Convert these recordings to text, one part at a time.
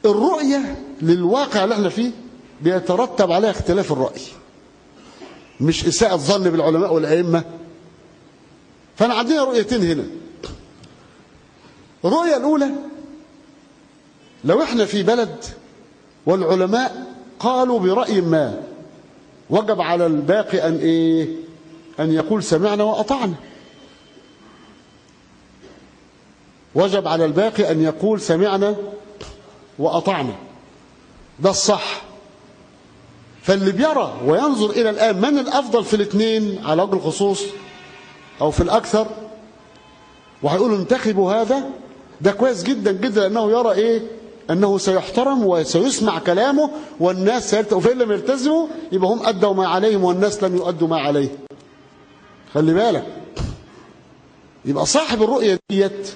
الرؤية للواقع اللي احنا فيه بيترتب عليها اختلاف الرأي، مش إساءة ظن بالعلماء والأئمة. فأنا عندنا رؤيتين هنا. الرؤية الأولى، لو احنا في بلد والعلماء قالوا برأي ما، وجب على الباقي أن يقول سمعنا وأطعنا. وجب على الباقي أن يقول سمعنا وأطعنا، ده الصح. فاللي بيرى وينظر إلى الآن من الأفضل في الاثنين على وجه الخصوص أو في الأكثر، وهيقولوا انتخبوا هذا، ده كويس جدا جدا، لأنه يرى أنه سيحترم وسيسمع كلامه والناس سيلتزموا، فإن لم يلتزموا يبقى هم أدوا ما عليهم والناس لم يؤدوا ما عليهم. خلي بالك، يبقى صاحب الرؤية ديت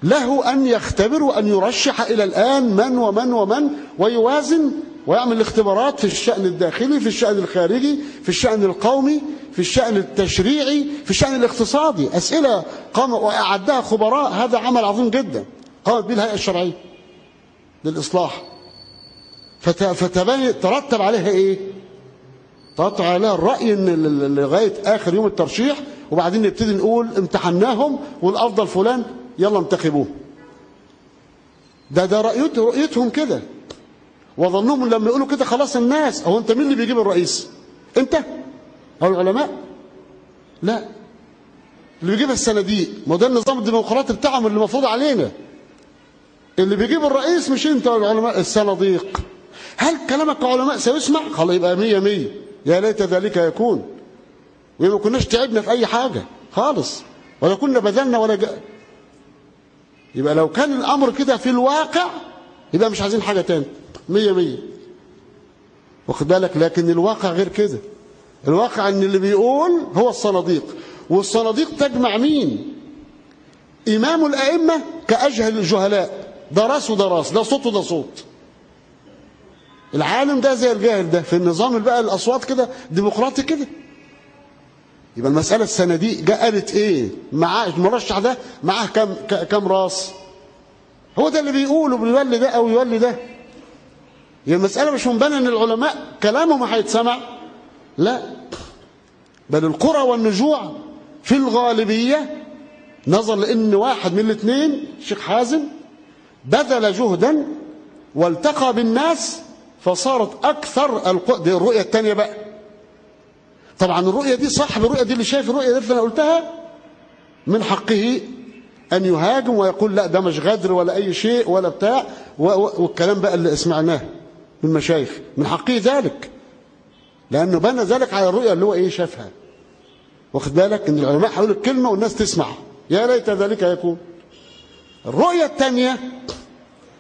له أن يختبر وأن يرشح إلى الآن من ومن ومن، ويوازن ويعمل الاختبارات في الشأن الداخلي، في الشأن الخارجي، في الشأن القومي، في الشأن التشريعي، في الشأن الاقتصادي. أسئلة قام وأعدها خبراء، هذا عمل عظيم جدا قامت به الهيئة الشرعية للإصلاح. ترتب عليها ترتب عليها الرأي إن لغاية آخر يوم الترشيح، وبعدين نبتدي نقول امتحناهم والأفضل فلان يلا انتخبوه. ده رؤيتهم كده، وظنهم لما يقولوا كده خلاص الناس. هو انت مين اللي بيجيب الرئيس؟ انت او العلماء؟ لا، اللي بيجيبها الصناديق. ما ده النظام الديمقراطي بتاعهم اللي مفروض علينا. اللي بيجيب الرئيس مش انت والعلماء، الصناديق. هل كلامك كعلماء سيسمع؟ خلاص يبقى 100 يا ليت ذلك يكون، وما كناش تعبنا في اي حاجه خالص، ولا كنا بذلنا ولا يبقى لو كان الامر كده في الواقع يبقى مش عايزين حاجه تاني، 100 واخد بالك. لكن الواقع غير كده. الواقع ان اللي بيقول هو الصناديق، والصناديق تجمع مين؟ امام الائمه كاجهل الجهلاء، ده راس وده راس، ده صوت وده صوت. العالم ده زي الجاهل ده، في النظام بقى الاصوات كده ديمقراطي كده. يبقى المساله الصناديق قالت معاه المرشح ده معاه كم راس، هو ده اللي بيقول وبيولي ده او يولي ده. هي المساله مش منبنى ان العلماء كلامهم هيتسمع، لا، بل القرى والنجوع في الغالبيه نظر لان واحد من الاثنين، الشيخ حازم، بذل جهدا والتقى بالناس فصارت اكثر دي الرؤيه الثانيه بقى. طبعا الرؤيه دي صاحب الرؤيه دي اللي شايف الرؤيه دي اللي انا قلتها من حقه ان يهاجم ويقول لا ده مش غدر ولا اي شيء ولا بتاع، والكلام بقى اللي سمعناه من المشايخ، من حقه ذلك، لانه بنى ذلك على الرؤيه اللي هو شافها. واخد بالك ان العلماء هيقولوا الكلمه والناس تسمع، يا ليت ذلك يكون. الرؤيه الثانيه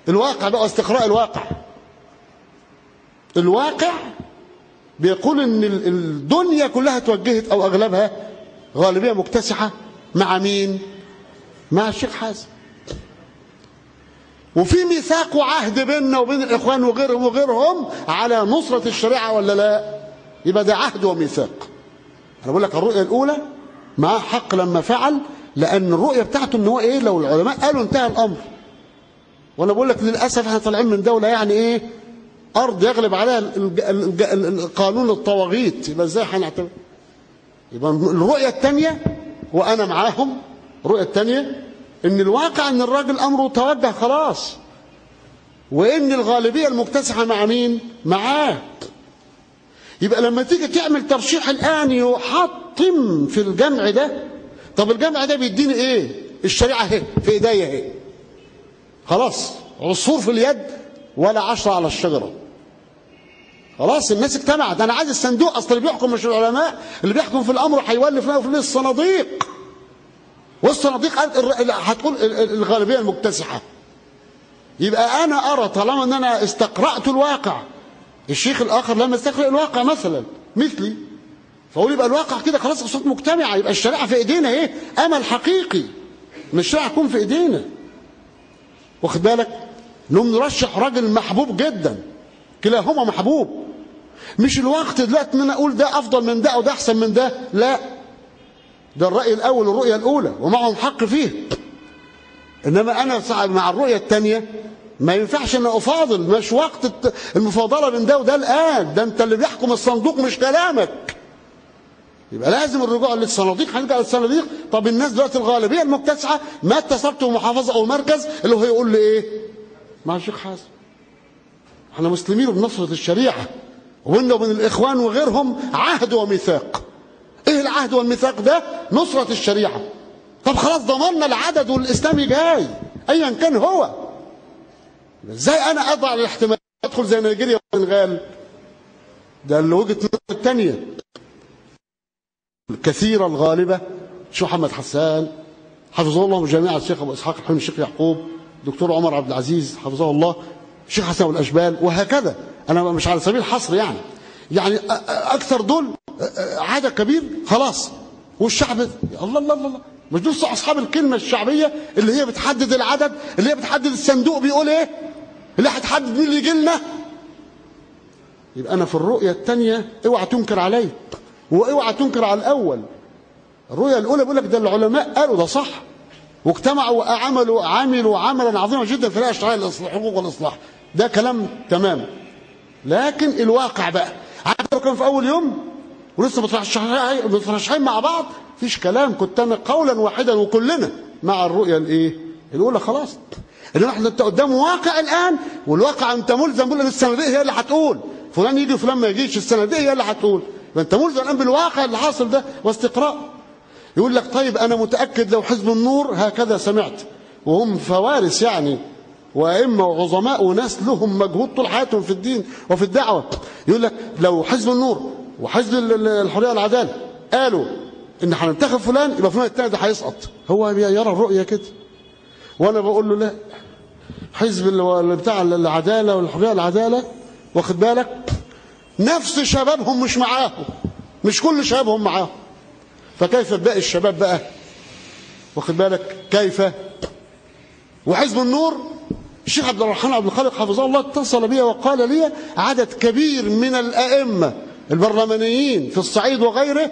الواقع بقى، استقراء الواقع. الواقع بيقول ان الدنيا كلها توجهت او اغلبها غالبيه مكتسحه مع مين؟ مع الشيخ حازم. وفي ميثاق وعهد بيننا وبين الاخوان وغيرهم على نصره الشريعه ولا لا؟ يبقى ده عهد وميثاق. انا بقول لك الرؤيه الاولى معاه حق لما فعل، لان الرؤيه بتاعته ان هو لو العلماء قالوا انتهى الامر. وانا بقول لك للاسف احنا طالعين من دوله ارض يغلب عليها القانون الطواغيت، يبقى ازاي هنعتبر؟ يبقى الرؤيه الثانيه وانا معاهم. الرؤيه الثانيه ان الواقع ان الراجل امره توجه خلاص، وان الغالبيه المكتسحه مع مين؟ معاه. يبقى لما تيجي تعمل ترشيح الان يحطم في الجمع ده. طب الجمع ده بيديني الشريعه اهي في ايديا اهي، خلاص عصفور في اليد ولا 10 على الشجره. خلاص الناس اجتمعت. انا عايز الصندوق، اصل اللي بيحكم مش العلماء، اللي بيحكم في الامر هيولي فلان وفلان الصناديق، والصناديق هتقول الغالبيه المكتسحه. يبقى انا ارى طالما ان انا استقرأت الواقع، الشيخ الاخر لما يستقرأ الواقع مثلا مثلي، فاقول يبقى الواقع كده خلاص اصوات مجتمعه، يبقى الشريعه في ايدينا امل حقيقي، مش الشريعه تكون في ايدينا. واخد بالك؟ نقوم نرشح راجل محبوب جدا، كلاهما محبوب. مش الوقت دلوقتي ان انا اقول ده افضل من ده او ده احسن من ده، لا، ده الراي الاول والرؤيه الاولى ومعهم حق فيه. انما انا مع الرؤيه الثانيه ما ينفعش ان افاضل، مش وقت المفاضله بين ده وده الان، ده انت اللي بيحكم الصندوق مش كلامك. يبقى لازم الرجوع للصناديق. هنرجع للصناديق. طب الناس دلوقتي الغالبيه المكتسحه ما اتصلت بمحافظه او مركز اللي هو يقول لي ايه؟ مع الشيخ حازم احنا مسلمين وبنصرة الشريعه، وبيننا وبين الاخوان وغيرهم عهد وميثاق. ايه العهد والميثاق ده؟ نصرة الشريعه. طب خلاص ضمننا العدد والاسلامي جاي ايا كان هو. ازاي انا اضع الاحتمال ادخل زي نيجيريا والسنغال؟ ده اللي وجهه النظر الثانيه الكثيره الغالبه. الشيخ محمد حسان حفظه الله جميعا، الشيخ ابو اسحاق الحلمي، الشيخ يعقوب، دكتور عمر عبد العزيز حفظه الله، الشيخ حسن والاشبال، وهكذا. انا مش على سبيل الحصر يعني اكثر دول عدد كبير خلاص. والشعب الله الله الله، مش دول اصحاب الكلمه الشعبيه اللي هي بتحدد العدد، اللي هي بتحدد الصندوق بيقول ايه، اللي هتحدد مين اللي يجي لنا. يبقى انا في الرؤيه الثانيه اوعى تنكر علي واوعى تنكر على الاول. الرؤيه الاولى بيقول لك ده العلماء قالوا ده صح واجتمعوا وعملوا عملا عظيما جدا في الاشعار الحقوق والاصلاح، ده كلام تمام. لكن الواقع بقى عارف كان في اول يوم ولسه مترشحين مع بعض، مفيش كلام، كنت انا قولا واحدا وكلنا مع الرؤيه الايه الاولى خلاص. انما احنا انت قدام واقع الان، والواقع انت ملزم بقول ان الصناديق هي اللي هتقول فلان يجي وفلان ما يجيش، الصناديق هي اللي هتقول. فانت ملزم الان بالواقع اللي حاصل ده واستقراء. يقول لك طيب انا متاكد لو حزب النور هكذا سمعت، وهم فوارس يعني وائمه وعظماء وناس لهم مجهود طول حياتهم في الدين وفي الدعوه، يقول لك لو حزب النور وحزب الحريه والعداله قالوا ان هننتخب فلان يبقى فلان الثاني ده هيسقط. هو يرى الرؤيه كده، وانا بقول له لا، حزب اللي بتاع العداله والحريه والعداله واخد بالك نفس شبابهم مش معاهم، مش كل شبابهم معاهم، فكيف باقي الشباب بقى واخد بالك كيف؟ وحزب النور الشيخ عبد الرحمن عبد الخالق حفظه الله اتصل بي وقال لي عدد كبير من الائمه البرلمانيين في الصعيد وغيره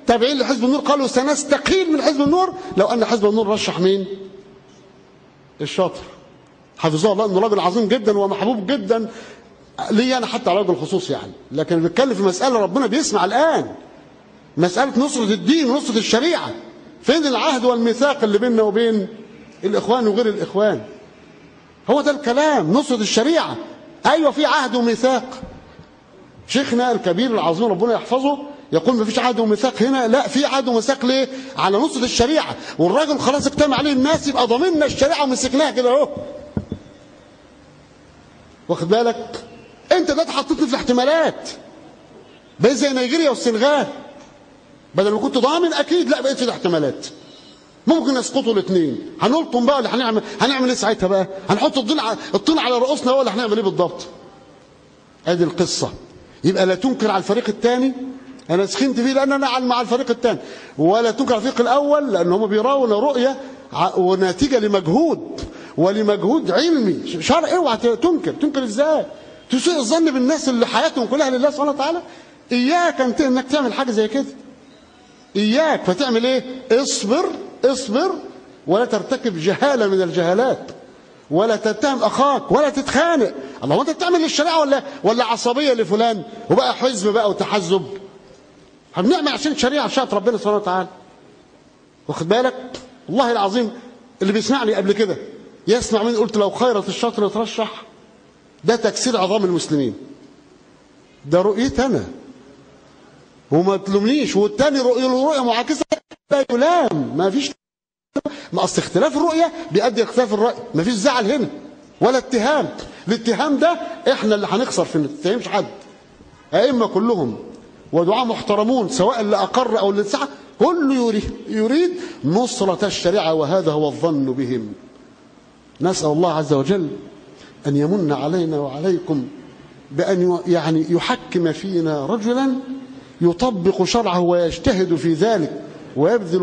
تابعين لحزب النور قالوا سنستقيل من حزب النور لو ان حزب النور رشح مين؟ الشاطر حفظه الله، انه راجل عظيم جدا ومحبوب جدا لي انا حتى على وجه الخصوص يعني، لكن بنتكلم في مساله ربنا بيسمع الان، مساله نصره الدين ونصره الشريعه. فين العهد والميثاق اللي بيننا وبين الاخوان وغير الاخوان؟ هو ده الكلام، نصره الشريعه. ايوه في عهد وميثاق. شيخنا الكبير العظيم ربنا يحفظه يقول ما فيش عهد وميثاق هنا، لا في عهد وميثاق. ليه؟ على نصره الشريعه، والراجل خلاص اجتمع عليه الناس يبقى ضامننا الشريعه ومسكناها كده اهو. واخد بالك؟ انت ده حطيتني في الاحتمالات بقيت زي نيجيريا والسنغال، بدل ما كنت ضامن اكيد لا بقيت في الاحتمالات. ممكن يسقطوا الاثنين، هنلطم بقى ولا هنعمل ايه ساعتها بقى؟ هنحط الطين على رؤوسنا ولا هنعمل ايه بالضبط؟ ادي القصه. يبقى لا تنكر على الفريق الثاني، انا سخنت فيه لان انا مع الفريق الثاني، ولا تنكر على الفريق الاول لان هم بيراون رؤيه ونتيجه لمجهود ولمجهود علمي شرعي. اوعى تنكر ازاي؟ تسيء الظن بالناس اللي حياتهم كلها لله سبحانه وتعالى. اياك انك تعمل حاجه زي كده، اياك. فتعمل ايه؟ اصبر ولا ترتكب جهاله من الجهالات، ولا تتهم اخاك ولا تتخانق. الله، وانت بتعمل للشريعه ولا عصبيه لفلان وبقى حزب بقى وتحزب؟ هنعمل عشان شريعه شاءت ربنا سبحانه وتعالى. واخد بالك؟ والله العظيم اللي بيسمعني قبل كده يسمع مني قلت لو خيرت الشاطر يترشح، ده تكسير عظام المسلمين. ده رؤيتي انا وما تلومنيش، والتاني رؤيه معاكسه لا يلام. ما فيش، ما اصل اختلاف الرؤيه بيؤدي اختلاف الراي، ما فيش زعل هنا ولا اتهام. الاتهام ده احنا اللي هنخسر فيه، ما تتهمش حد. ائمه كلهم ودعاء محترمون سواء اللي اقر او اللي سعى، كله يريد نصره الشريعه، وهذا هو الظن بهم. نسال الله عز وجل ان يمن علينا وعليكم بان يعني يحكم فينا رجلا يطبق شرعه ويجتهد في ذلك ويبذل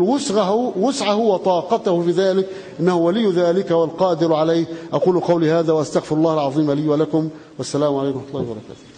وسعه وطاقته في ذلك، انه ولي ذلك والقادر عليه. اقول قولي هذا واستغفر الله العظيم لي ولكم، والسلام عليكم ورحمه الله وبركاته.